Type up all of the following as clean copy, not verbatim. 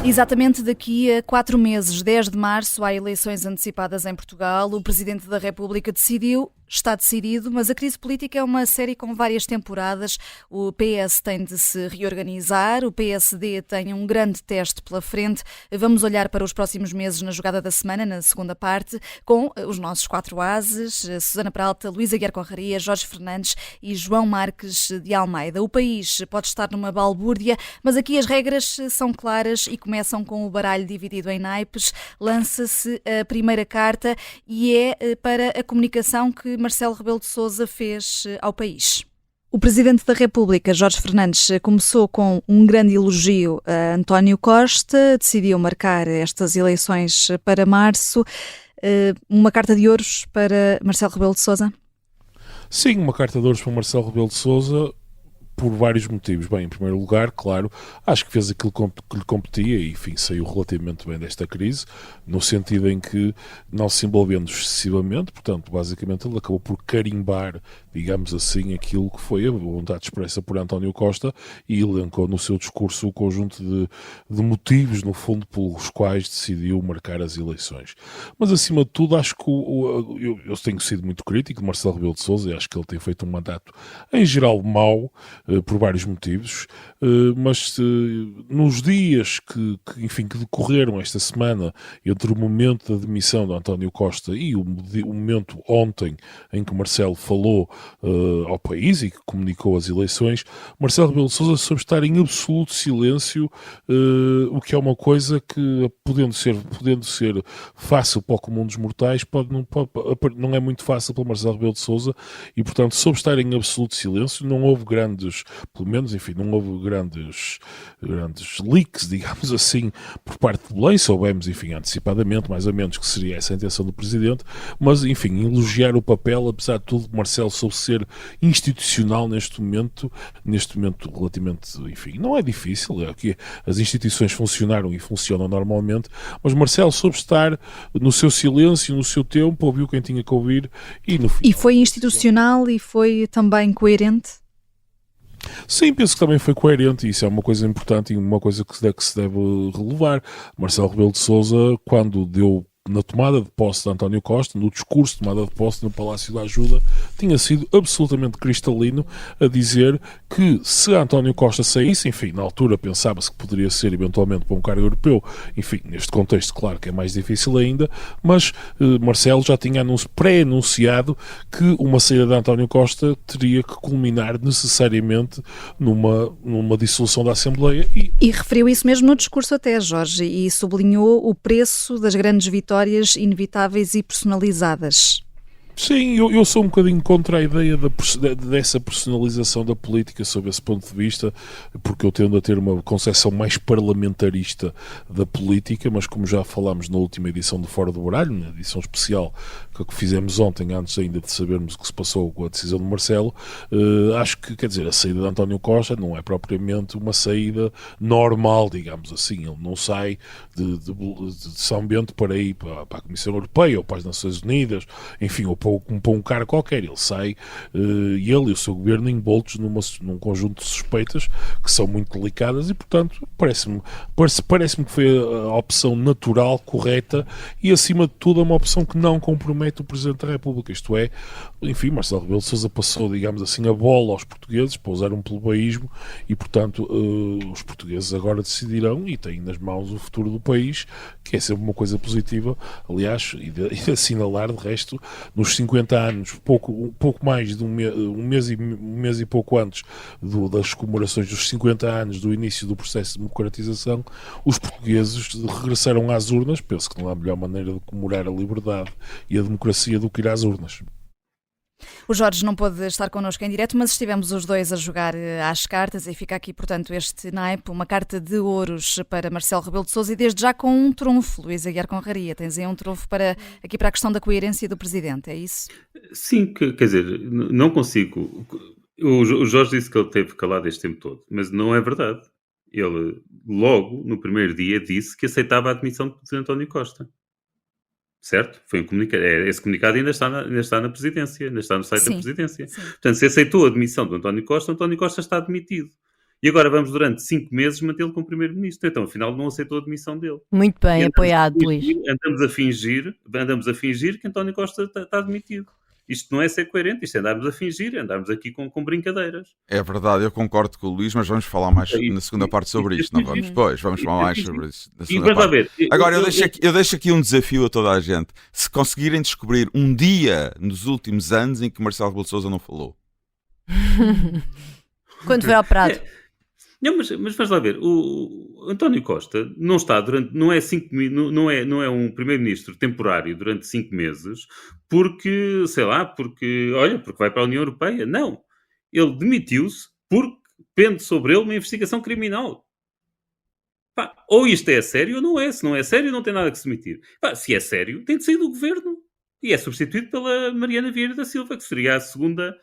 Exatamente daqui a 4 meses, 10 de março, há eleições antecipadas em Portugal. O Presidente da República está decidido, mas a crise política é uma série com várias temporadas. O PS tem de se reorganizar, o PSD tem um grande teste pela frente. Vamos olhar para os próximos meses na jogada da semana, na segunda parte, com os nossos 4 ases, Susana Peralta, Luísa Guiar Conraria, Jorge Fernandes e João Marques de Almeida. O país pode estar numa balbúrdia, mas aqui as regras são claras e começam com o baralho dividido em naipes. Lança-se a primeira carta e é para a comunicação que Marcelo Rebelo de Sousa fez ao país. O Presidente da República, Jorge Fernandes, começou com um grande elogio a António Costa, decidiu marcar estas eleições para março. Uma carta de ouros para Marcelo Rebelo de Sousa? Sim, uma carta de ouros para Marcelo Rebelo de Sousa, por vários motivos. Bem, em primeiro lugar, claro, acho que fez aquilo que lhe competia e, enfim, saiu relativamente bem desta crise, no sentido em que, não se envolvendo excessivamente, portanto, basicamente ele acabou por carimbar, digamos assim, aquilo que foi a vontade expressa por António Costa e elencou no seu discurso o conjunto de motivos, no fundo, pelos quais decidiu marcar as eleições. Mas, acima de tudo, acho que eu tenho sido muito crítico de Marcelo Rebelo de Sousa e acho que ele tem feito um mandato, em geral, mau, por vários motivos, mas nos dias que decorreram esta semana entre o momento da demissão de António Costa e o momento ontem em que Marcelo falou ao país e que comunicou as eleições, Marcelo Rebelo de Sousa soube estar em absoluto silêncio, o que é uma coisa que, podendo ser fácil para o comum dos mortais, não é muito fácil para Marcelo Rebelo de Sousa e, portanto, soube estar em absoluto silêncio. Não houve pelo menos, enfim, não houve grandes leaks, digamos assim, por parte de Belém. Soubemos, enfim, antecipadamente, mais ou menos, que seria essa a intenção do Presidente, mas, enfim, elogiar o papel, apesar de tudo, Marcelo soube ser institucional neste momento relativamente, enfim, não é difícil, é que as instituições funcionaram e funcionam normalmente, mas Marcelo soube estar no seu silêncio, no seu tempo, ouviu quem tinha que ouvir e no final... E foi institucional e foi também coerente? Sim, penso que também foi coerente e isso é uma coisa importante e uma coisa que se deve relevar. Marcelo Rebelo de Sousa, quando deu na tomada de posse de António Costa, no discurso de tomada de posse no Palácio da Ajuda, tinha sido absolutamente cristalino a dizer que se António Costa saísse, enfim, na altura pensava-se que poderia ser eventualmente para um cargo europeu, enfim, neste contexto claro que é mais difícil ainda, mas Marcelo já tinha pré-anunciado que uma saída de António Costa teria que culminar necessariamente numa dissolução da Assembleia. E referiu isso mesmo no discurso até, Jorge, e sublinhou o preço das grandes vitórias inevitáveis e personalizadas. Sim, eu sou um bocadinho contra a ideia dessa personalização da política sob esse ponto de vista, porque eu tendo a ter uma concepção mais parlamentarista da política, mas como já falámos na última edição do Fora do Baralho, na edição especial que fizemos ontem, antes ainda de sabermos o que se passou com a decisão de Marcelo, acho que, quer dizer, a saída de António Costa não é propriamente uma saída normal, digamos assim. Ele não sai de São Bento para ir para a Comissão Europeia ou para as Nações Unidas, enfim, ou para um cara qualquer. Ele sai, ele e o seu governo, envoltos num conjunto de suspeitas que são muito delicadas e, portanto, parece-me que foi a opção natural, correta e, acima de tudo, é uma opção que não compromete o Presidente da República. Isto é, enfim, Marcelo Rebelo de Sousa passou, digamos assim, a bola aos portugueses para usar um plebeísmo e, portanto, os portugueses agora decidirão e têm nas mãos o futuro do país, que é sempre uma coisa positiva, aliás, e de assinalar, de resto, nos 50 anos, um pouco mais de um mês e pouco antes das comemorações dos 50 anos do início do processo de democratização, os portugueses regressaram às urnas. Penso que não há melhor maneira de comemorar a liberdade e a democracia do que ir às urnas. O Jorge não pôde estar connosco em direto, mas estivemos os dois a jogar às cartas e fica aqui, portanto, este naipe, uma carta de ouros para Marcelo Rebelo de Sousa e desde já com um trunfo, Luísa Guiar Conraria. Tens aí um trunfo para a questão da coerência do Presidente, é isso? Sim, quer dizer, não consigo. O Jorge disse que ele teve calado este tempo todo, mas não é verdade. Ele, logo, no primeiro dia, disse que aceitava a admissão de António Costa. Certo? Foi um comunicado. Esse comunicado ainda está na Presidência, ainda está no site da Presidência. Sim. Portanto, se aceitou a admissão do António Costa está admitido. E agora vamos, durante 5 meses, mantê-lo como primeiro-ministro. Então, afinal, não aceitou a demissão dele. Muito bem, apoiado, Luís. Andamos a fingir que António Costa está demitido. Isto não é ser coerente, isto é andarmos a fingir, andarmos aqui com brincadeiras. É verdade, eu concordo com o Luís, mas vamos falar mais na segunda parte sobre isto, não vamos? Pois, vamos falar mais sobre isso na segunda parte. Agora, eu deixo aqui um desafio a toda a gente. Se conseguirem descobrir um dia nos últimos anos em que Marcelo Rebelo de Sousa não falou. Quando foi ao Prado. Não, mas vamos lá ver, o António Costa não está não é um primeiro-ministro temporário durante 5 meses porque vai para a União Europeia. Não. Ele demitiu-se porque pende sobre ele uma investigação criminal. Pá, ou isto é sério ou não é. Se não é sério, não tem nada que se demitir. Pá, se é sério, tem de sair do governo. E é substituído pela Mariana Vieira da Silva, que seria a segunda...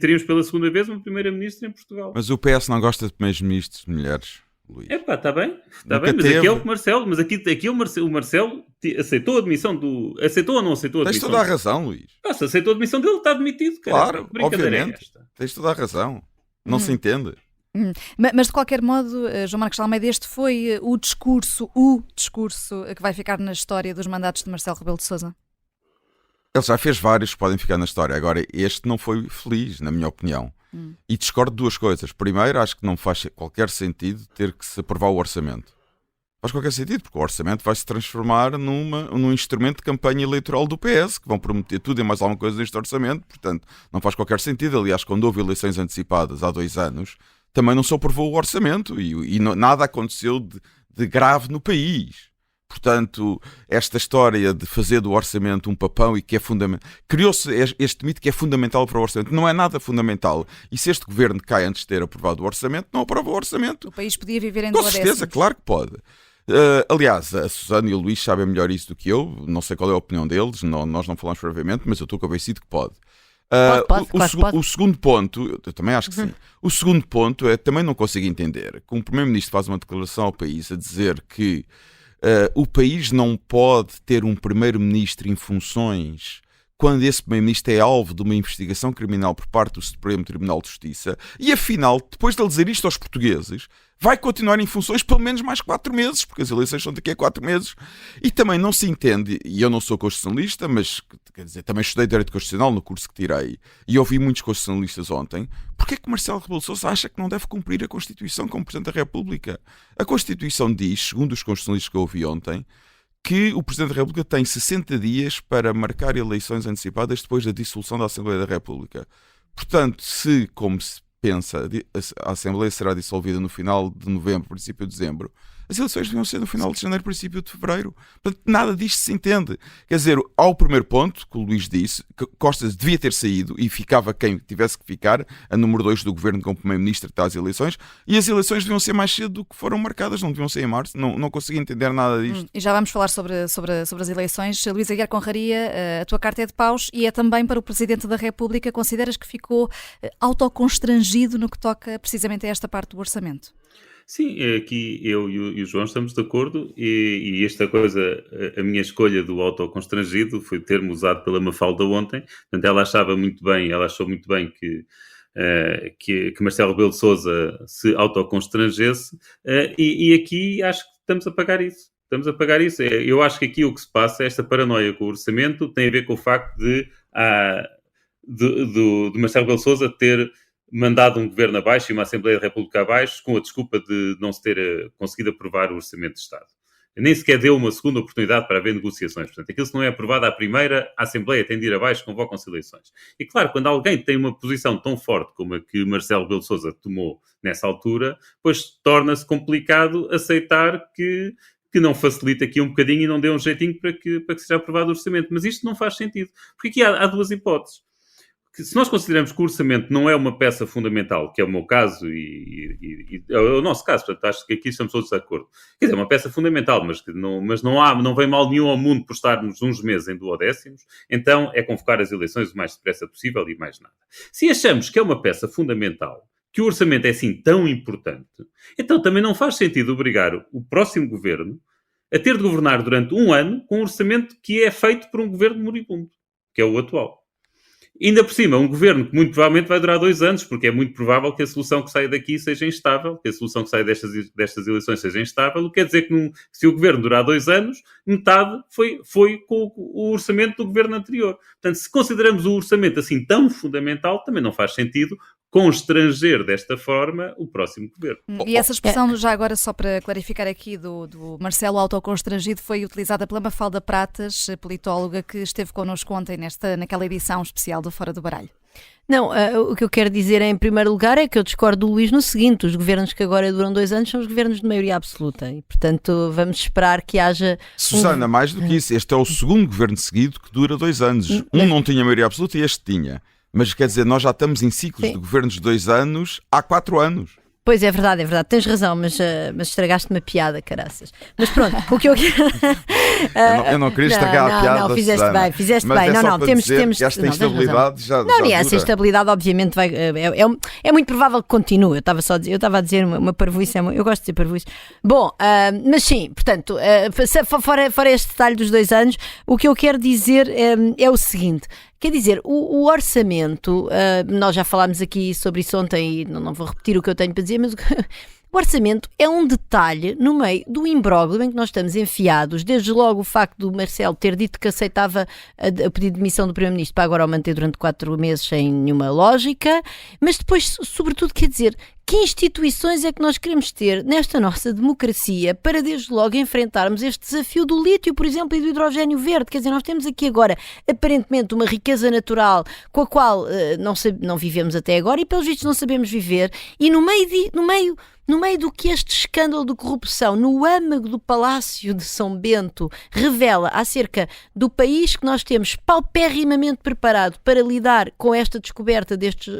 Teríamos pela segunda vez uma primeira-ministra em Portugal. Mas o PS não gosta de primeiros-ministros de mulheres, Luís. Está bem, mas aqui é o Marcelo, o Marcelo aceitou a admissão aceitou ou não aceitou a Tens admissão? Tens toda a razão, Luís. Se aceitou a admissão dele, está demitido, cara. Claro, obviamente. Tens toda a razão. Não se entende. Mas de qualquer modo, João Marcos de Almeida, este foi o discurso que vai ficar na história dos mandatos de Marcelo Rebelo de Sousa? Ele já fez vários que podem ficar na história. Agora, este não foi feliz, na minha opinião. E discordo de duas coisas. Primeiro, acho que não faz qualquer sentido ter que se aprovar o orçamento. Faz qualquer sentido, porque o orçamento vai se transformar num instrumento de campanha eleitoral do PS, que vão prometer tudo e mais alguma coisa neste orçamento. Portanto, não faz qualquer sentido. Aliás, quando houve eleições antecipadas há 2 anos, também não se aprovou o orçamento e nada aconteceu de grave no país. Portanto, esta história de fazer do orçamento um papão e que é fundamental... Criou-se este mito que é fundamental para o orçamento. Não é nada fundamental. E se este governo cai antes de ter aprovado o orçamento, não aprova o orçamento. O país podia viver em Com certeza, claro que pode. Aliás, a Susana e o Luís sabem melhor isso do que eu. Não sei qual é a opinião deles. Nós não falamos previamente, mas eu estou convencido que pode. Pode. O segundo ponto, eu também acho que sim. O segundo ponto é, também não consigo entender, que um primeiro-ministro faz uma declaração ao país a dizer que o país não pode ter um primeiro-ministro em funções quando esse primeiro-ministro é alvo de uma investigação criminal por parte do Supremo Tribunal de Justiça e, afinal, depois de ele dizer isto aos portugueses, vai continuar em funções pelo menos mais 4 meses, porque as eleições são daqui a 4 meses. E também não se entende, e eu não sou constitucionalista, mas quer dizer, também estudei Direito Constitucional no curso que tirei, e ouvi muitos constitucionalistas ontem, porque é que Marcelo Rebelo de Sousa acha que não deve cumprir a Constituição como Presidente da República? A Constituição diz, segundo os constitucionalistas que eu ouvi ontem, que o Presidente da República tem 60 dias para marcar eleições antecipadas depois da dissolução da Assembleia da República. Portanto, se, como se pensa, a Assembleia será dissolvida no final de novembro, princípio de dezembro, as eleições deviam ser no final de janeiro, princípio de fevereiro. Portanto, nada disto se entende. Quer dizer, ao primeiro ponto, que o Luís disse, que Costa devia ter saído e ficava quem tivesse que ficar, a número 2 do governo como primeiro-ministro até às eleições, e as eleições deviam ser mais cedo do que foram marcadas, não deviam ser em março. Não consigo entender nada disto. E já vamos falar sobre as eleições. Luís Aguiar Conraria, a tua carta é de paus e é também para o Presidente da República. Consideras que ficou autoconstrangido no que toca precisamente a esta parte do orçamento? Sim, aqui eu e o João estamos de acordo e esta coisa, a minha escolha do autoconstrangido foi termo usado pela Mafalda ontem. Portanto, ela achou muito bem que Marcelo Rebelo de Sousa se autoconstrangesse e aqui acho que estamos a pagar isso. Eu acho que aqui o que se passa, esta paranoia com o orçamento, tem a ver com o facto de Marcelo Rebelo de Sousa ter mandado um governo abaixo e uma Assembleia da República abaixo com a desculpa de não se ter conseguido aprovar o Orçamento de Estado. Nem sequer deu uma segunda oportunidade para haver negociações. Portanto, aquilo se não é aprovado à primeira, a Assembleia tem de ir abaixo, convocam-se eleições. E claro, quando alguém tem uma posição tão forte como a que Marcelo Rebelo de Sousa tomou nessa altura, pois torna-se complicado aceitar que não facilita aqui um bocadinho e não dê um jeitinho para que seja aprovado o orçamento. Mas isto não faz sentido. Porque aqui há duas hipóteses. Se nós consideramos que o orçamento não é uma peça fundamental, que é o meu caso e é o nosso caso, portanto acho que aqui estamos todos de acordo. Quer dizer, é uma peça fundamental, mas não vem mal nenhum ao mundo por estarmos uns meses em duodécimos, então é convocar as eleições o mais depressa possível e mais nada. Se achamos que é uma peça fundamental, que o orçamento é assim tão importante, então também não faz sentido obrigar o próximo governo a ter de governar durante 1 ano com um orçamento que é feito por um governo moribundo, que é o atual. Ainda por cima, um governo que muito provavelmente vai durar 2 anos, porque é muito provável que a solução que sai daqui seja instável, que a solução que sai destas eleições seja instável, o que quer dizer que se o governo durar 2 anos, metade foi com o orçamento do governo anterior. Portanto, se consideramos o orçamento assim tão fundamental, também não faz sentido constranger desta forma o próximo governo. E essa expressão, já agora só para clarificar aqui, do Marcelo autoconstrangido, foi utilizada pela Mafalda Pratas, politóloga, que esteve connosco ontem naquela edição especial do Fora do Baralho. Não, o que eu quero dizer em primeiro lugar é que eu discordo do Luís no seguinte: os governos que agora duram 2 anos são os governos de maioria absoluta e, portanto, vamos esperar que haja... Susana, mais do que isso, este é o segundo governo seguido que dura 2 anos. Um não tinha maioria absoluta e este tinha. Mas quer dizer, nós já estamos em ciclos de governos de 2 anos há 4 anos. Pois é verdade, tens razão, mas estragaste-me a piada, caraças. Mas pronto, o que eu quero... eu não queria estragar a piada. Não, fizeste bem. Não, temos que esta instabilidade já e essa instabilidade obviamente vai... É muito provável que continue. Eu estava a dizer uma parvoíce, eu gosto de dizer parvoíce. Bom, mas sim, portanto, fora este detalhe dos 2 anos, o que eu quero dizer é o seguinte... Quer dizer, o orçamento, nós já falámos aqui sobre isso ontem e não vou repetir o que eu tenho para dizer, mas o orçamento é um detalhe no meio do imbróglio em que nós estamos enfiados, desde logo o facto do Marcelo ter dito que aceitava o pedido de demissão do Primeiro-Ministro para agora o manter durante 4 meses sem nenhuma lógica, mas depois, sobretudo, quer dizer, que instituições é que nós queremos ter nesta nossa democracia para desde logo enfrentarmos este desafio do lítio, por exemplo, e do hidrogénio verde? Quer dizer, nós temos aqui agora aparentemente uma riqueza natural com a qual não vivemos até agora e pelos vistos não sabemos viver, e no meio do que este escândalo de corrupção no âmago do Palácio de São Bento revela acerca do país que nós temos paupérrimamente preparado para lidar com esta descoberta destes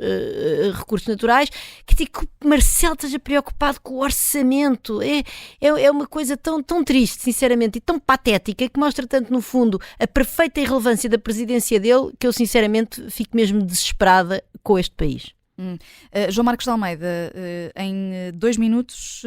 recursos naturais, que Marcelo esteja preocupado com o orçamento é uma coisa tão triste, sinceramente, e tão patética, que mostra tanto, no fundo, a perfeita irrelevância da presidência dele, que eu sinceramente fico mesmo desesperada com este país. João Marcos de Almeida, em 2 minutos,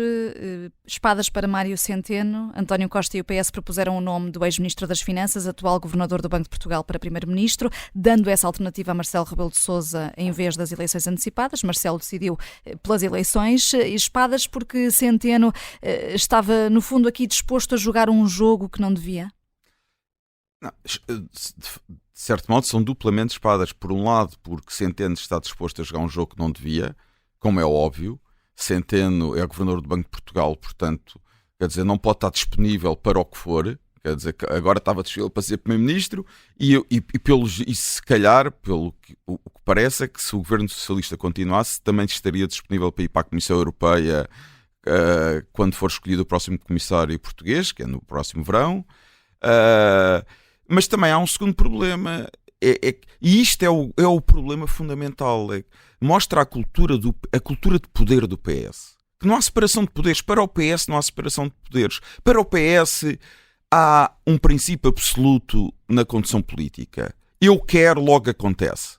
espadas para Mário Centeno. António Costa e o PS propuseram o nome do ex-ministro das Finanças, atual governador do Banco de Portugal, para primeiro-ministro, dando essa alternativa a Marcelo Rebelo de Sousa em vez das eleições antecipadas. Marcelo decidiu pelas eleições. Espadas porque Centeno estava, no fundo, aqui disposto a jogar um jogo que não devia? Não, de certo modo são duplamente espadas. Por um lado, porque Centeno está disposto a jogar um jogo que não devia, como é óbvio. Centeno é governador do Banco de Portugal, portanto, quer dizer, não pode estar disponível para o que for. Quer dizer, que agora estava disponível para ser primeiro-ministro e se calhar, pelo que o que parece, é que se o governo socialista continuasse, também estaria disponível para ir para a Comissão Europeia quando for escolhido o próximo comissário português, que é no próximo verão. Mas também há um segundo problema, e isto é o problema fundamental, mostra a cultura de poder do PS. Que não há separação de poderes. Para o PS não há separação de poderes. Para o PS há um princípio absoluto na condução política. Eu quero, logo acontece.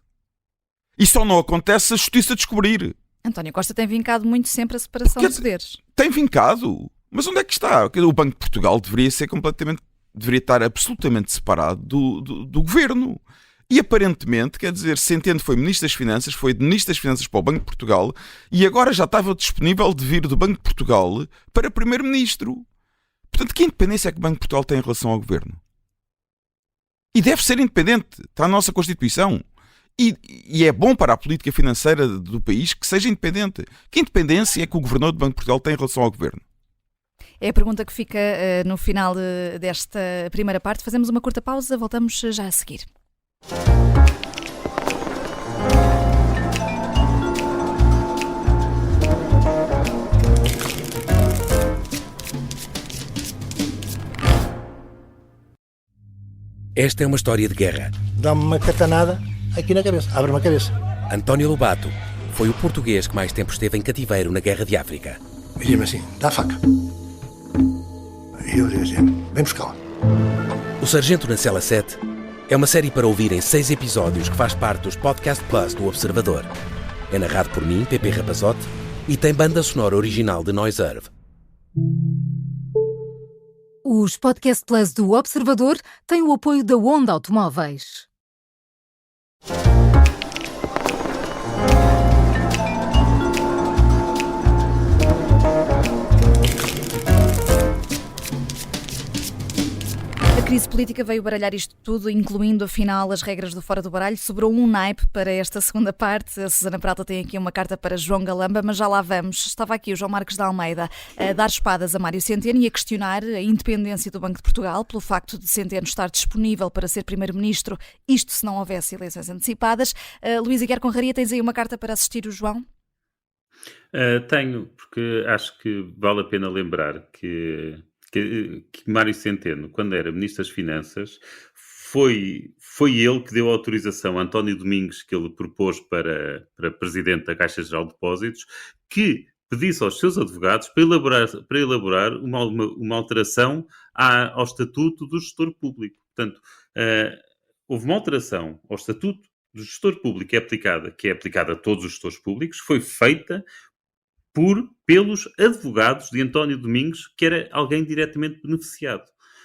E só não acontece se a justiça descobrir. António Costa tem vincado muito sempre a separação de poderes. Tem vincado? Mas onde é que está? O Banco de Portugal deveria estar absolutamente separado do governo. E aparentemente, quer dizer, Centeno foi Ministro das Finanças, foi de Ministro das Finanças para o Banco de Portugal e agora já estava disponível de vir do Banco de Portugal para Primeiro-Ministro. Portanto, que independência é que o Banco de Portugal tem em relação ao governo? E deve ser independente, está na nossa Constituição. E é bom para a política financeira do país que seja independente. Que independência é que o Governador do Banco de Portugal tem em relação ao governo? É a pergunta que fica no final desta primeira parte. Fazemos uma curta pausa, voltamos já a seguir. Esta é uma história de guerra. Dá-me uma catanada aqui na cabeça, abre-me a cabeça. António Lobato foi o português que mais tempo esteve em cativeiro na Guerra de África. E diz-me assim, dá a faca. E eu digo assim, vem buscá-la. O Sargento na Cela 7 é uma série para ouvir em 6 episódios que faz parte dos Podcast Plus do Observador. É narrado por mim, Pepe Rapazote, e tem banda sonora original de Noise Earth. Os Podcast Plus do Observador têm o apoio da Onda Automóveis. A crise política veio baralhar isto tudo, incluindo, afinal, as regras do Fora do Baralho. Sobrou um naipe para esta segunda parte. A Susana Peralta tem aqui uma carta para João Galamba, mas já lá vamos. Estava aqui o João Marcos de Almeida a dar espadas a Mário Centeno e a questionar a independência do Banco de Portugal pelo facto de Centeno estar disponível para ser primeiro-ministro, isto se não houvesse eleições antecipadas. Luísa Guerra Conraria, tens aí uma carta para assistir o João? Tenho, porque acho que vale a pena lembrar que Mário Centeno, quando era Ministro das Finanças, foi ele que deu autorização a António Domingos, que ele propôs para Presidente da Caixa Geral de Depósitos, que pedisse aos seus advogados para elaborar uma alteração ao Estatuto do Gestor Público. Portanto, houve uma alteração ao Estatuto do Gestor Público que é aplicada a todos os gestores públicos, foi feita pelos advogados de António Domingos, que era alguém diretamente beneficiado.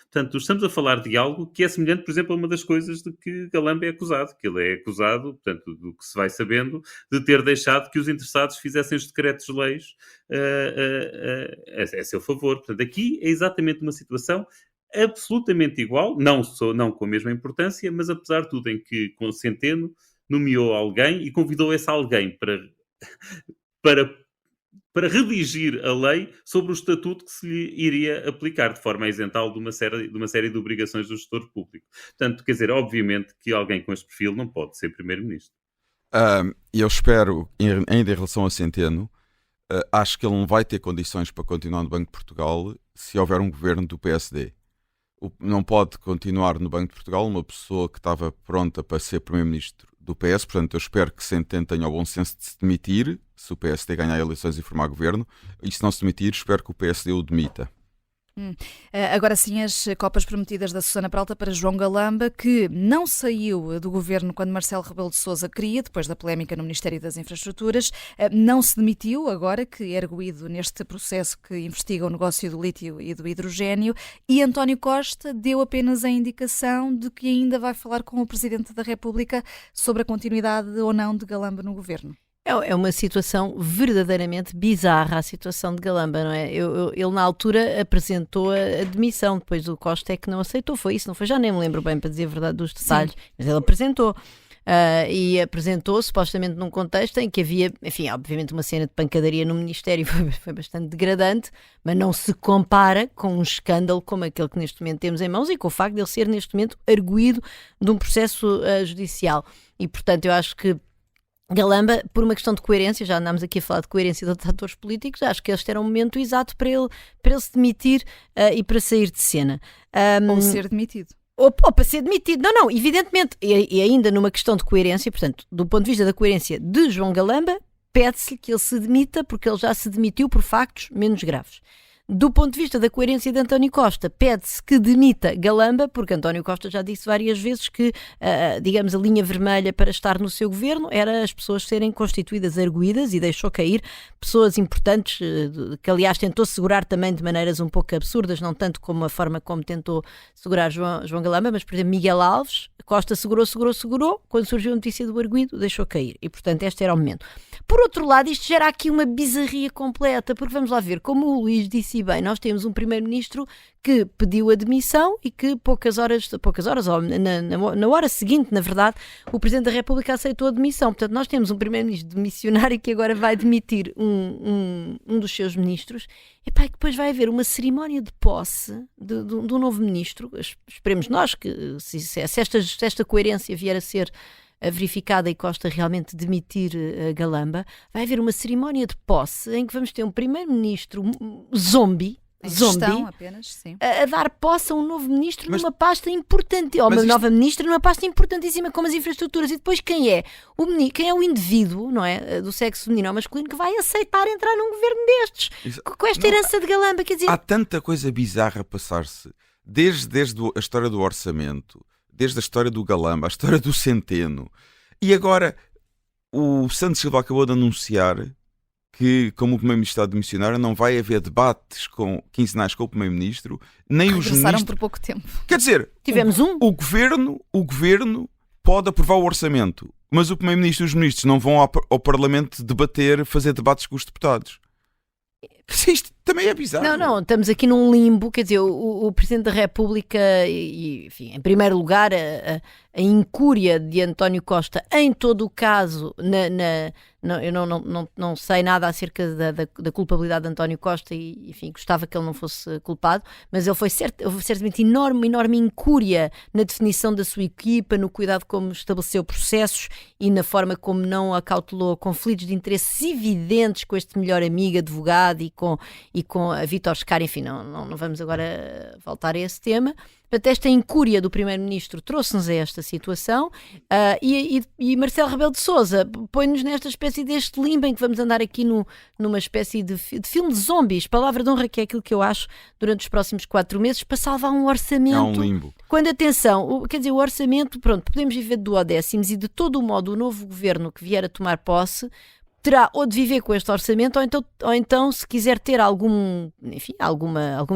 Portanto, estamos a falar de algo que é semelhante, por exemplo, a uma das coisas de que Galamba é acusado, que ele é acusado, portanto, do que se vai sabendo, de ter deixado que os interessados fizessem os decretos-leis a seu favor. Portanto, aqui é exatamente uma situação absolutamente igual, não com a mesma importância, mas apesar de tudo em que com Centeno nomeou alguém e convidou esse alguém para redigir a lei sobre o estatuto que se lhe iria aplicar, de forma a isentá-lo de uma série de obrigações do gestor público. Portanto, quer dizer, obviamente que alguém com este perfil não pode ser primeiro-ministro. Eu espero, ainda em relação a Centeno, acho que ele não vai ter condições para continuar no Banco de Portugal se houver um governo do PSD. Não pode continuar no Banco de Portugal uma pessoa que estava pronta para ser primeiro-ministro do PS, portanto eu espero que Centeno tenha o bom senso de se demitir, se o PSD ganhar eleições e formar governo, e se não se demitir, espero que o PSD o demita. Agora sim, as copas prometidas da Susana Peralta para João Galamba, que não saiu do governo quando Marcelo Rebelo de Sousa queria, depois da polémica no Ministério das Infraestruturas, não se demitiu, agora que é erguido neste processo que investiga o negócio do lítio e do hidrogénio, e António Costa deu apenas a indicação de que ainda vai falar com o Presidente da República sobre a continuidade ou não de Galamba no governo. É uma situação verdadeiramente bizarra, a situação de Galamba, não é? Ele na altura apresentou a demissão, depois o Costa é que não aceitou, foi isso, não foi? Já nem me lembro bem, para dizer a verdade, dos detalhes, sim. Mas ele apresentou. E apresentou supostamente num contexto em que havia, enfim, obviamente uma cena de pancadaria no Ministério foi bastante degradante, mas não se compara com um escândalo como aquele que neste momento temos em mãos e com o facto de ele ser neste momento arguido de um processo judicial. E portanto eu acho que Galamba, por uma questão de coerência, já andámos aqui a falar de coerência de outros atores políticos, acho que este era o momento exato para ele se demitir e para sair de cena. Ou ser demitido. Ou para ser demitido. Não, evidentemente. E ainda numa questão de coerência, portanto, do ponto de vista da coerência de João Galamba, pede-se que ele se demita porque ele já se demitiu por factos menos graves. Do ponto de vista da coerência de António Costa, pede-se que demita Galamba, porque António Costa já disse várias vezes que, digamos, a linha vermelha para estar no seu governo era as pessoas serem constituídas arguídas e deixou cair pessoas importantes, que aliás tentou segurar também de maneiras um pouco absurdas, não tanto como a forma como tentou segurar João Galamba, mas por exemplo Miguel Alves, Costa segurou, quando surgiu a notícia do arguido, deixou cair. E portanto este era o momento. Por outro lado, isto gera aqui uma bizarria completa, porque vamos lá ver, como o Luís disse bem, nós temos um primeiro-ministro que pediu a demissão e que poucas horas ou na hora seguinte, na verdade, o Presidente da República aceitou a demissão. Portanto, nós temos um primeiro-ministro demissionário que agora vai demitir um dos seus ministros e que depois vai haver uma cerimónia de posse do novo ministro. Esperemos nós que se esta coerência vier a ser verificada e Costa realmente demitir Galamba, vai haver uma cerimónia de posse em que vamos ter um primeiro-ministro zombie apenas, sim. A dar posse a um novo ministro numa pasta importante, ou uma nova ministra numa pasta importantíssima como as infraestruturas. E depois quem é o indivíduo, não é, do sexo feminino ou masculino que vai aceitar entrar num governo destes? Com esta herança de Galamba, quer dizer... Há tanta coisa bizarra a passar-se, desde a história do orçamento, desde a história do Galamba, a história do Centeno. E agora o Santos Silva acabou de anunciar que, como o Primeiro-Ministro está demissionário, não vai haver debates quinzenais com o Primeiro-Ministro, nem os ministros... por pouco tempo. Quer dizer, tivemos o Governo pode aprovar o orçamento, mas o Primeiro-Ministro e os ministros não vão ao Parlamento debater, fazer debates com os deputados. Também é bizarro. Não, estamos aqui num limbo, quer dizer, o Presidente da República e enfim, em primeiro lugar, a incúria de António Costa, em todo o caso, eu não sei nada acerca da culpabilidade de António Costa e, enfim, gostava que ele não fosse culpado, mas houve certamente enorme incúria na definição da sua equipa, no cuidado como estabeleceu processos e na forma como não acautelou conflitos de interesses evidentes com este melhor amigo advogado e com a Vítor Scar, enfim, não vamos agora voltar a esse tema. Portanto, esta incúria do Primeiro-Ministro trouxe-nos a esta situação e Marcelo Rebelo de Sousa põe-nos nesta espécie deste limbo em que vamos andar aqui numa espécie de filme de zombies, palavra de honra, que é aquilo que eu acho, durante os próximos 4 meses, para salvar um orçamento. É um limbo. Quando, atenção, quer dizer, o orçamento, pronto, podemos viver de duodécimos e de todo o modo o novo governo que vier a tomar posse terá ou de viver com este orçamento ou então se quiser ter alguma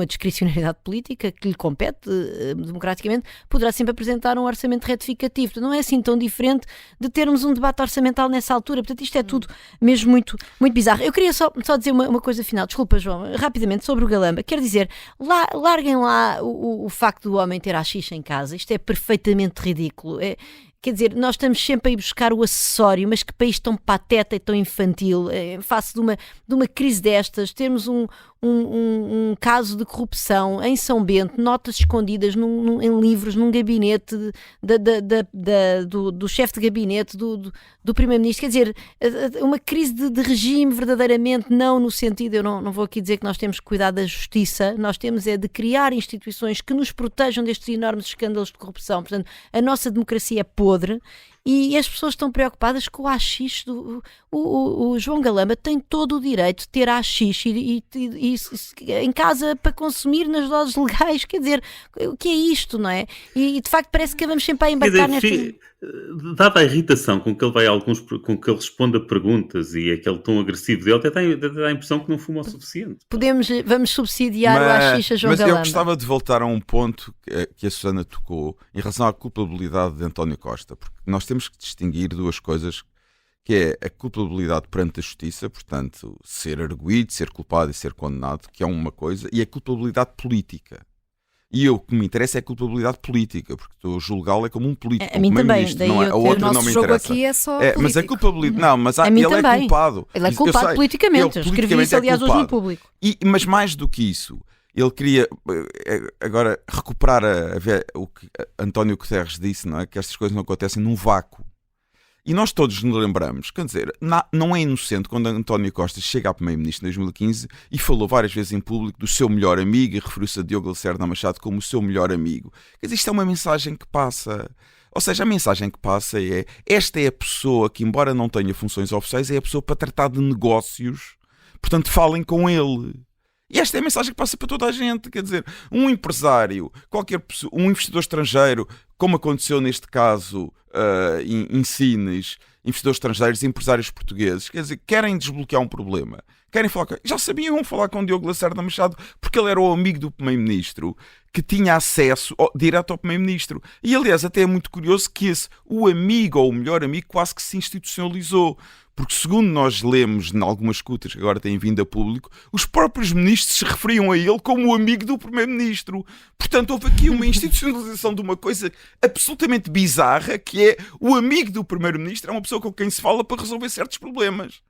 discricionariedade política que lhe compete democraticamente, poderá sempre apresentar um orçamento retificativo. Não é assim tão diferente de termos um debate orçamental nessa altura. Portanto, isto é tudo mesmo muito, muito bizarro. Eu queria só dizer uma coisa final, desculpa, João, rapidamente, sobre o Galamba. Quero dizer, larguem lá o facto do homem ter a xixa em casa. Isto é perfeitamente ridículo. Quer dizer, nós estamos sempre a ir buscar o acessório, mas que país tão pateta e tão infantil, face de uma crise destas, termos um caso de corrupção em São Bento, notas escondidas em livros, num gabinete do chefe de gabinete do Primeiro-Ministro. Quer dizer, uma crise de regime verdadeiramente, não no sentido, eu não vou aqui dizer que nós temos que cuidar da justiça, nós temos de criar instituições que nos protejam destes enormes escândalos de corrupção. Portanto, a nossa democracia é podre. E as pessoas estão preocupadas com o AX. O João Galamba tem todo o direito de ter AX e em casa para consumir nas doses legais. Quer dizer, o que é isto, não é? E de facto parece que vamos sempre a embarcar nesta... Dada a irritação com que ele vai com que ele responde a perguntas e aquele tom agressivo dele, até dá a impressão que não fuma o suficiente. Vamos subsidiar o AX a João Galamba. Mas eu gostava de voltar a um ponto que a Susana tocou em relação à culpabilidade de António Costa, porque nós temos que distinguir duas coisas, que é a culpabilidade perante a justiça, portanto, ser arguido, ser culpado e ser condenado, que é uma coisa, e a culpabilidade política. E o que me interessa é a culpabilidade política, porque estou a julgá-lo como um político. A mim também. Daí não é, a outra não me interessa. Aqui é só político. Mas a culpabilidade... Não, mas ele também é culpado. Ele é culpado politicamente. Eu escrevi isso, aliás, hoje no Público. Mas mais do que isso, ele queria agora recuperar o que António Guterres disse, não é? Que estas coisas não acontecem num vácuo. E nós todos nos lembramos, quer dizer, não é inocente quando António Costa chega a Primeiro-Ministro em 2015 e falou várias vezes em público do seu melhor amigo e referiu-se a Diogo Lacerda Machado como o seu melhor amigo. Quer dizer, isto é uma mensagem que passa. Ou seja, a mensagem que passa é: esta é a pessoa que, embora não tenha funções oficiais, é a pessoa para tratar de negócios. Portanto, falem com ele. E esta é a mensagem que passa para toda a gente. Quer dizer, um empresário, qualquer pessoa, um investidor estrangeiro, como aconteceu neste caso em Sines, investidores estrangeiros e empresários portugueses, quer dizer, querem desbloquear um problema. Querem falar com... Já sabiam falar com Diogo Lacerda Machado porque ele era o amigo do Primeiro-Ministro que tinha acesso direto ao Primeiro-Ministro. E, aliás, até é muito curioso que o amigo ou o melhor amigo quase que se institucionalizou. Porque, segundo nós lemos em algumas escutas que agora têm vindo a público, os próprios ministros se referiam a ele como o amigo do Primeiro-Ministro. Portanto, houve aqui uma institucionalização de uma coisa absolutamente bizarra, que é o amigo do Primeiro-Ministro é uma pessoa com quem se fala para resolver certos problemas.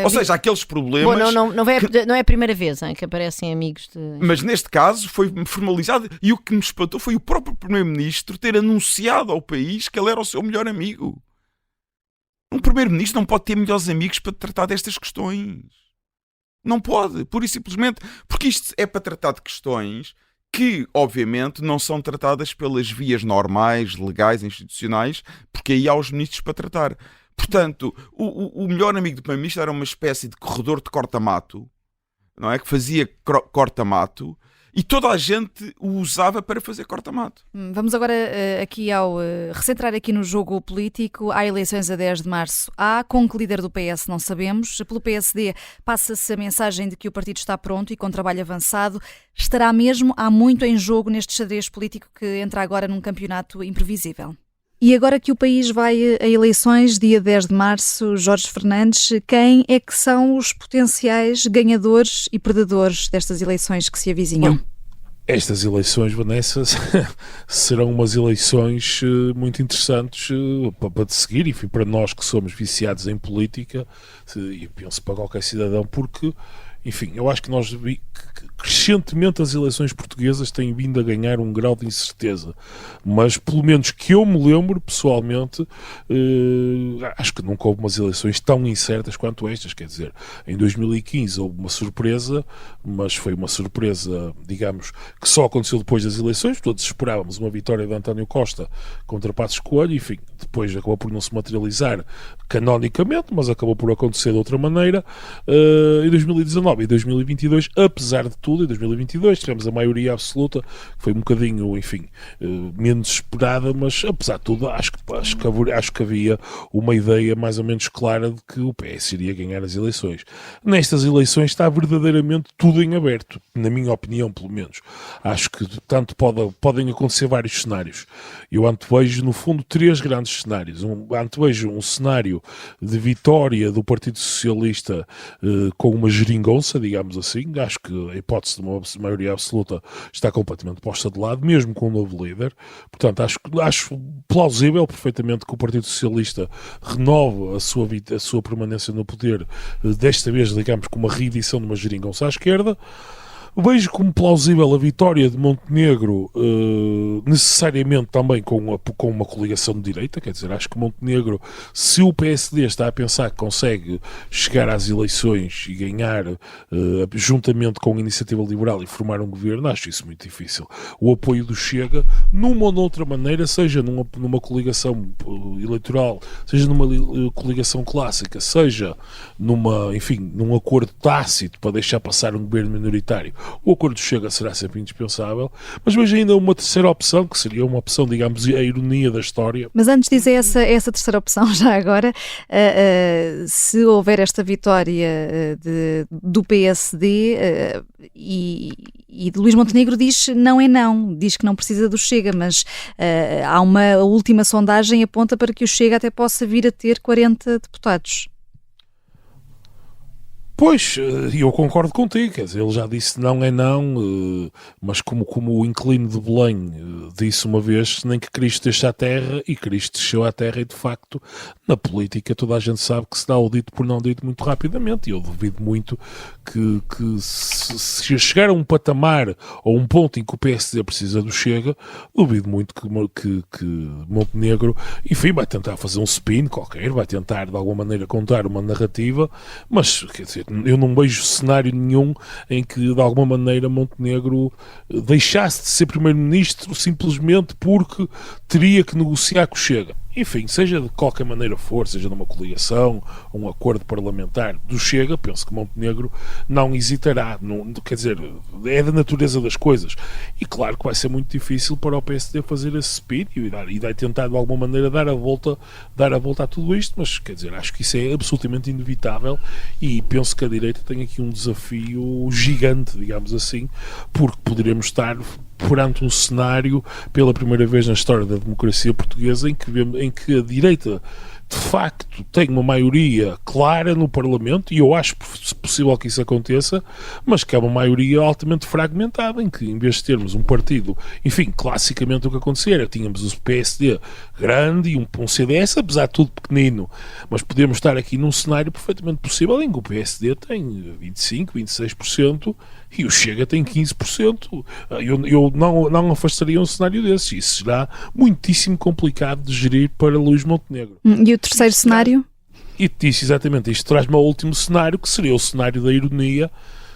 Ou seja, aqueles problemas... Bom, não é a primeira vez que aparecem amigos de... Mas neste caso foi formalizado e o que me espantou foi o próprio Primeiro-Ministro ter anunciado ao país que ele era o seu melhor amigo. Um Primeiro-Ministro não pode ter melhores amigos para tratar destas questões. Não pode, pura e simplesmente, porque isto é para tratar de questões que, obviamente, não são tratadas pelas vias normais, legais, institucionais, porque aí há os ministros para tratar. Portanto, o melhor amigo do Primeiro-Ministro era uma espécie de corredor de corta-mato, não é? Que fazia corta-mato e toda a gente o usava para fazer corta-mato. Vamos agora aqui recentrar aqui no jogo político. Há eleições a 10 de março. Com que líder do PS não sabemos. Pelo PSD passa-se a mensagem de que o partido está pronto e com trabalho avançado. Estará mesmo? Há muito em jogo neste xadrez político que entra agora num campeonato imprevisível. E agora que o país vai a eleições, dia 10 de março, Jorge Fernandes, quem é que são os potenciais ganhadores e perdedores destas eleições que se avizinham? Estas eleições, Vanessa, serão umas eleições muito interessantes para seguir, enfim, para nós que somos viciados em política, e penso para qualquer cidadão, porque, enfim, eu acho que nós, crescentemente, as eleições portuguesas têm vindo a ganhar um grau de incerteza, mas pelo menos que eu me lembro, pessoalmente, acho que nunca houve umas eleições tão incertas quanto estas. Quer dizer, em 2015 houve uma surpresa, mas foi uma surpresa, digamos, que só aconteceu depois das eleições. Todos esperávamos uma vitória de António Costa contra Passos Coelho, enfim, depois acabou por não se materializar canonicamente, mas acabou por acontecer de outra maneira. Em 2019 e 2022, apesar de tudo, em 2022 tivemos a maioria absoluta, que foi um bocadinho, enfim, menos esperada, mas apesar de tudo acho que havia uma ideia mais ou menos clara de que o PS iria ganhar as eleições. Nestas eleições está verdadeiramente tudo em aberto, na minha opinião, pelo menos. Acho que tanto podem acontecer vários cenários. Eu antevejo, no fundo, 3 grandes cenários. Antevejo um cenário de vitória do Partido Socialista com uma geringonça, digamos assim. Acho que a hipótese de uma maioria absoluta está completamente posta de lado, mesmo com um novo líder. Portanto, acho plausível perfeitamente que o Partido Socialista renove a sua permanência no poder, desta vez, digamos, com uma reedição de uma geringonça à esquerda. Vejo como plausível a vitória de Montenegro, necessariamente também com uma coligação de direita. Quer dizer, acho que Montenegro, se o PSD está a pensar que consegue chegar às eleições e ganhar juntamente com a Iniciativa Liberal e formar um governo, acho isso muito difícil. O apoio do Chega, numa ou noutra maneira, seja numa coligação eleitoral, seja numa coligação clássica, seja num acordo tácito para deixar passar um governo minoritário, o acordo do Chega será sempre indispensável, mas vejo ainda uma terceira opção, que seria uma opção, digamos, a ironia da história. Mas antes de dizer essa terceira opção, já agora, se houver esta vitória do PSD e de Luís Montenegro diz não é não, diz que não precisa do Chega, mas há a última sondagem aponta para que o Chega até possa vir a ter 40 deputados. Pois, eu concordo contigo, quer dizer, ele já disse não é não, mas como o Inquilino de Belém disse uma vez, nem que Cristo deixe a terra, e Cristo desceu à terra, e de facto, na política toda a gente sabe que se dá o dito por não dito muito rapidamente, e eu duvido muito que se chegar a um patamar ou um ponto em que o PSD precisa do Chega, duvido muito que Montenegro, enfim, vai tentar fazer um spin qualquer, vai tentar de alguma maneira contar uma narrativa, mas, quer dizer, eu não vejo cenário nenhum em que de alguma maneira Montenegro deixasse de ser primeiro-ministro simplesmente porque teria que negociar com o Chega. Enfim, seja de qualquer maneira for, seja numa coligação, um acordo parlamentar do Chega, penso que Montenegro não hesitará. Quer dizer, é da natureza das coisas. E claro que vai ser muito difícil para o PSD fazer esse speed e vai tentar de alguma maneira dar a volta a tudo isto, mas quer dizer, acho que isso é absolutamente inevitável e penso que a direita tem aqui um desafio gigante, digamos assim, porque poderemos estar perante um cenário, pela primeira vez na história da democracia portuguesa, em que a direita de facto tem uma maioria clara no Parlamento, e eu acho possível que isso aconteça, mas que é uma maioria altamente fragmentada, em que em vez de termos um partido, enfim, classicamente o que acontecia era que tínhamos o PSD grande e um CDS, apesar de tudo pequenino, mas podemos estar aqui num cenário perfeitamente possível em que o PSD tem 25%, 26% e o Chega tem 15%. Eu não afastaria um cenário desses. Isso será muitíssimo complicado de gerir para Luís Montenegro. E o terceiro cenário? E disse exatamente, isto traz-me ao último cenário, que seria o cenário da ironia,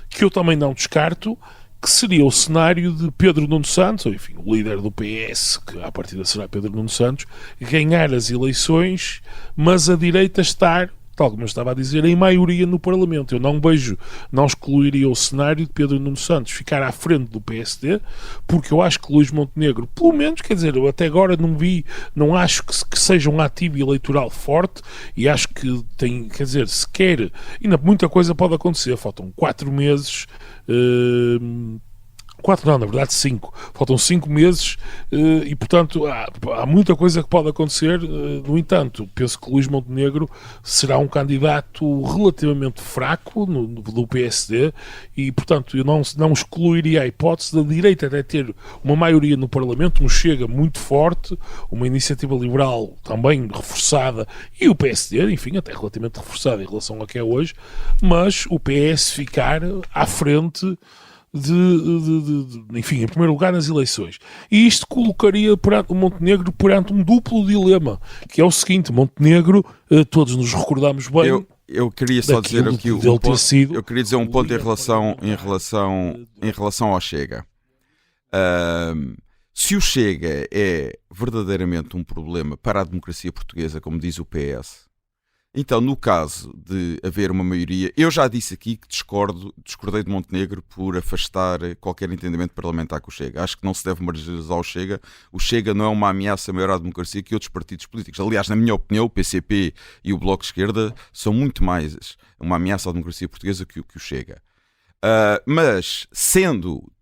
que eu também não descarto, que seria o cenário de Pedro Nuno Santos, ou enfim, o líder do PS, que à partida será Pedro Nuno Santos, ganhar as eleições, mas a direita estar, tal como eu estava a dizer, em maioria no Parlamento. Eu não excluiria o cenário de Pedro Nuno Santos ficar à frente do PSD, porque eu acho que Luís Montenegro, pelo menos, quer dizer, eu até agora não acho que seja um ativo eleitoral forte, e acho que tem, quer dizer, se quer, ainda muita coisa pode acontecer, faltam 4 meses, 4 não, na verdade 5. Faltam 5 meses e, portanto, há muita coisa que pode acontecer. No entanto, penso que Luís Montenegro será um candidato relativamente fraco do PSD e, portanto, eu não excluiria a hipótese da direita até ter uma maioria no Parlamento, um Chega muito forte, uma iniciativa liberal também reforçada e o PSD, enfim, até relativamente reforçada em relação ao que é hoje, mas o PS ficar à frente enfim, em primeiro lugar nas eleições. E isto colocaria o Montenegro perante um duplo dilema, que é o seguinte: Montenegro, todos nos recordamos bem. Eu queria só dizer aqui eu queria dizer um ponto em relação ao Chega. Se o Chega é verdadeiramente um problema para a democracia portuguesa, como diz o PS, então, no caso de haver uma maioria, eu já disse aqui que discordei de Montenegro por afastar qualquer entendimento parlamentar com o Chega. Acho que não se deve marginalizar o Chega. O Chega não é uma ameaça maior à democracia que outros partidos políticos. Aliás, na minha opinião, o PCP e o Bloco de Esquerda são muito mais uma ameaça à democracia portuguesa que o Chega. Mas, sendo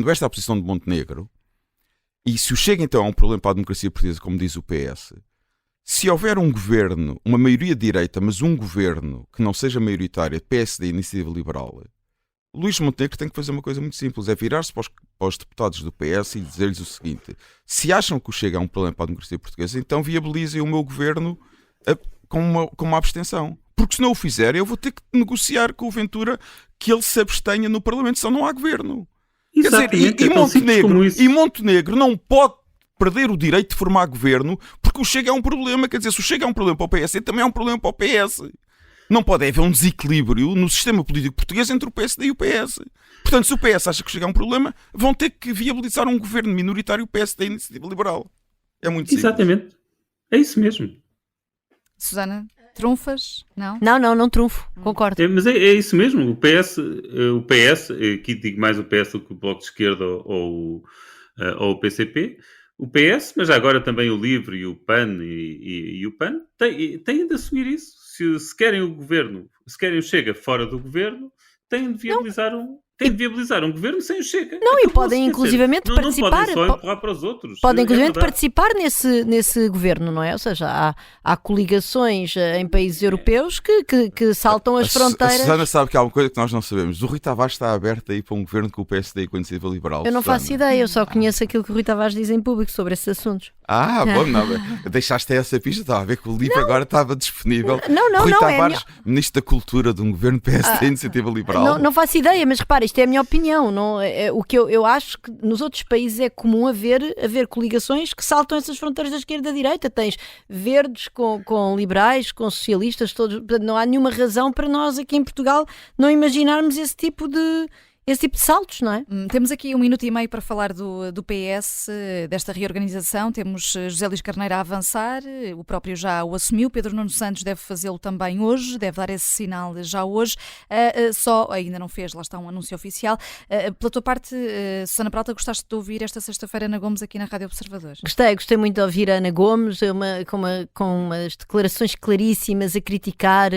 esta a posição de Montenegro, e se o Chega então é um problema para a democracia portuguesa, como diz o PS, se houver um governo, uma maioria de direita, mas um governo que não seja maioritário, PSD e Iniciativa Liberal, Luís Montenegro tem que fazer uma coisa muito simples, é virar-se para os deputados do PS e dizer-lhes o seguinte: se acham que o Chega é um problema para a democracia portuguesa, então viabilizem o meu governo com uma abstenção. Porque se não o fizerem, eu vou ter que negociar com o Ventura que ele se abstenha no Parlamento, senão não há governo. Quer dizer, e Montenegro não pode perder o direito de formar governo porque o Chega é um problema. Quer dizer, se o Chega é um problema para o PSD, também é um problema para o PS. Não pode haver um desequilíbrio no sistema político português entre o PSD e o PS. Portanto, se o PS acha que o Chega é um problema, vão ter que viabilizar um governo minoritário PSD e Iniciativa Liberal. É muito simples. Exatamente. É isso mesmo. Susana, trunfas? Não? Não trunfo. Concordo. Mas é isso mesmo. O PS, aqui digo mais o PS do que o Bloco de Esquerda ou o PCP, o PS, mas agora também o LIVRE e o PAN e o PAN têm de assumir isso. Se querem o governo, se querem o Chega fora do governo, têm de viabilizar um governo sem o Chega. Não, e podem inclusivamente participar. Não podem só empurrar para os outros. Podem inclusivamente participar nesse governo, não é? Ou seja, há coligações em países europeus que saltam as fronteiras. A Susana sabe que há uma coisa que nós não sabemos. O Rui Tavares está aberto aí para um governo com o PSD e com a Iniciativa Liberal. Eu não faço ideia, eu só conheço aquilo que o Rui Tavares diz em público sobre esses assuntos. Bom, não, deixaste essa pista, estava a ver que o livro agora estava disponível. Rui não, Tavares, Ministro da Cultura de um governo PSD e Iniciativa Liberal. Não faço ideia, mas repara, isto é a minha opinião. O que eu acho que nos outros países é comum haver coligações que saltam essas fronteiras da esquerda e da direita. Tens verdes com liberais, com socialistas, todos. Não há nenhuma razão para nós aqui em Portugal não imaginarmos esse tipo de saltos, não é? Temos aqui 1 minuto e meio para falar do PS, desta reorganização. Temos José Luís Carneiro a avançar, o próprio já o assumiu. Pedro Nuno Santos deve fazê-lo também hoje, deve dar esse sinal já hoje. Só ainda não fez, lá está um anúncio oficial. Pela tua parte, Susana Peralta, gostaste de ouvir esta sexta-feira Ana Gomes aqui na Rádio Observador? Gostei muito de ouvir a Ana Gomes, com umas declarações claríssimas a criticar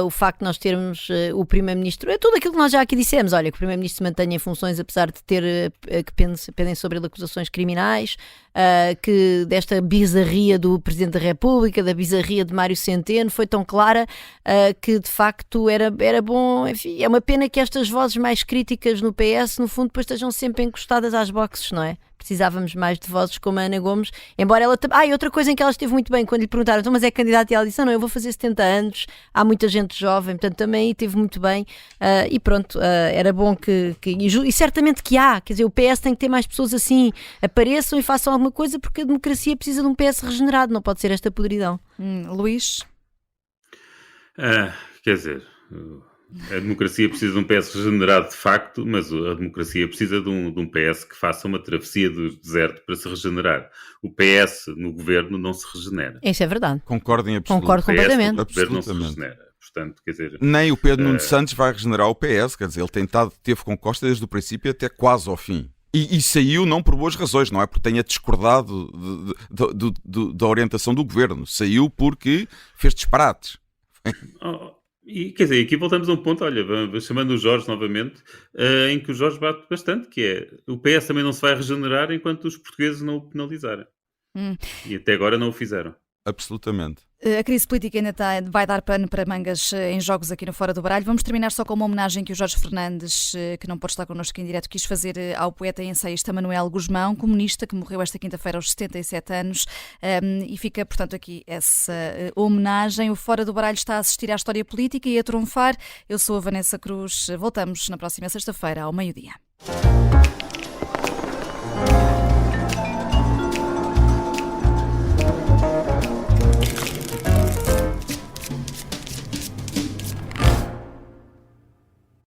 o facto de nós termos o Primeiro-Ministro. É tudo aquilo que nós já aqui dissemos. Olha, que o Primeiro-Ministro se mantenha em funções apesar de ter que pendem sobre ele acusações criminais, que desta bizarria do Presidente da República, da bizarria de Mário Centeno, foi tão clara que de facto era bom. Enfim, é uma pena que estas vozes mais críticas no PS no fundo depois estejam sempre encostadas às boxes, não é? Precisávamos mais de vozes como a Ana Gomes, embora ela... e outra coisa em que ela esteve muito bem, quando lhe perguntaram, então, mas é candidata, e ela disse, não, eu vou fazer 70 anos, há muita gente jovem, portanto também esteve muito bem, e pronto, era bom e certamente que há, quer dizer, o PS tem que ter mais pessoas assim, apareçam e façam alguma coisa, porque a democracia precisa de um PS regenerado, não pode ser esta podridão. Luís? Quer dizer... A democracia precisa de um PS regenerado de facto, mas a democracia precisa de um PS que faça uma travessia do deserto para se regenerar. O PS no governo não se regenera. Isso é verdade. Concordo em absoluto. Concordo completamente. O PS no governo não se regenera. Portanto, quer dizer, nem o Pedro Nuno Santos vai regenerar o PS, quer dizer, ele teve com Costa desde o princípio até quase ao fim. E saiu não por boas razões, não é porque tenha discordado da orientação do governo. Saiu porque fez disparates. E, quer dizer, aqui voltamos a um ponto, olha, chamando o Jorge novamente, em que o Jorge bate bastante, que é, o PS também não se vai regenerar enquanto os portugueses não o penalizarem. E até agora não o fizeram. Absolutamente. A crise política ainda vai dar pano para mangas em jogos aqui no Fora do Baralho. Vamos terminar só com uma homenagem que o Jorge Fernandes, que não pode estar connosco em direto, quis fazer ao poeta e ensaísta Manuel Guzmão, comunista, que morreu esta quinta-feira aos 77 anos. E fica, portanto, aqui essa homenagem. O Fora do Baralho está a assistir à história política e a trunfar. Eu sou a Vanessa Cruz. Voltamos na próxima sexta-feira, ao meio-dia.